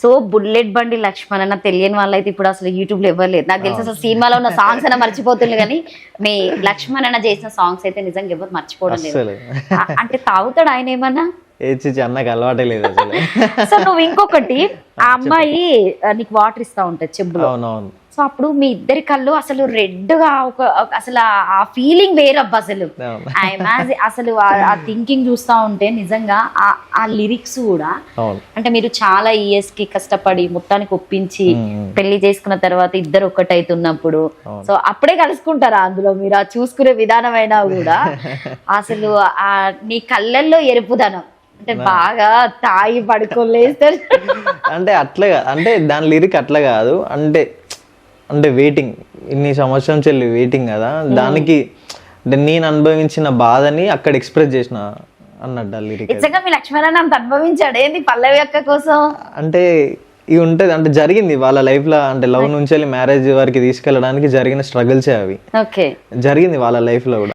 So bullet బండి లక్ష్మణ్ అన్న తెలియని వాళ్ళైతే ఇప్పుడు అసలు యూట్యూబ్ లో ఎవరు లేదు. నాకు తెలిసి అసలు సినిమాలో ఉన్న సాంగ్స్ అయినా మర్చిపోతుంది, కానీ మీ లక్ష్మణ్ అన్న చేసిన సాంగ్స్ అయితే నిజంగా ఎవరు మర్చిపోవడం లేదు. అసలు అంటే తాగుతాడు ఆయన ఏమన్నా? ఏచి అన్నకు అలవాటే లేదు అసలు. సో నువ్వు ఇంకొకటి, ఆ అమ్మాయి నీకు వాటర్ ఇస్తా ఉంటది చెంబులో. అవునవును. సో అప్పుడు మీ ఇద్దరి కళ్ళు అసలు రెడ్ గా అసలు ఆ ఫీలింగ్ వేరబ్బా అసలు. అసలు ఆ థింకింగ్ చూస్తా ఉంటే నిజంగా ఆ లిరిక్స్ కూడా, అంటే మీరు చాలా ఇయర్స్ కి కష్టపడి మొత్తానికి ఒప్పించి పెళ్లి చేసుకున్న తర్వాత ఇద్దరు ఒక్కటైతున్నప్పుడు, సో అప్పుడే కలుసుకుంటారా అందులో మీరు? ఆ చూసుకునే విధానం అయినా కూడా అసలు ఆ నీ కళ్ళల్లో ఎరుపుదనం, అంటే బాగా తాగి పడుకోలేస్తారు. అంటే అట్లా అంటే దాని లిరిక్ అట్లా కాదు, అంటే అంటే వెయిటింగ్, ఇన్ని సంవత్సరం చెల్లి వెయిటింగ్ కదా, దానికి అంటే నేను అనుభవించిన బాధని అక్కడ ఎక్స్ప్రెస్ చేసిన అన్నట్టు ఆ లిరిక్. నిజంగా మీ లక్ష్మణ్ అంత అనుభవించాడు ఏంది పల్లవి అక్క కోసం? అంటే ఇవి ఉంటది, అంటే జరిగింది వాళ్ళ లైఫ్ లో, అంటే లవ్ నుంచి వెళ్ళి మ్యారేజ్ వరకు తీసుకెళ్ళడానికి జరిగిన స్ట్రగుల్సే అవి. ఓకే, జరిగింది వాళ్ళ లైఫ్ లో కూడా.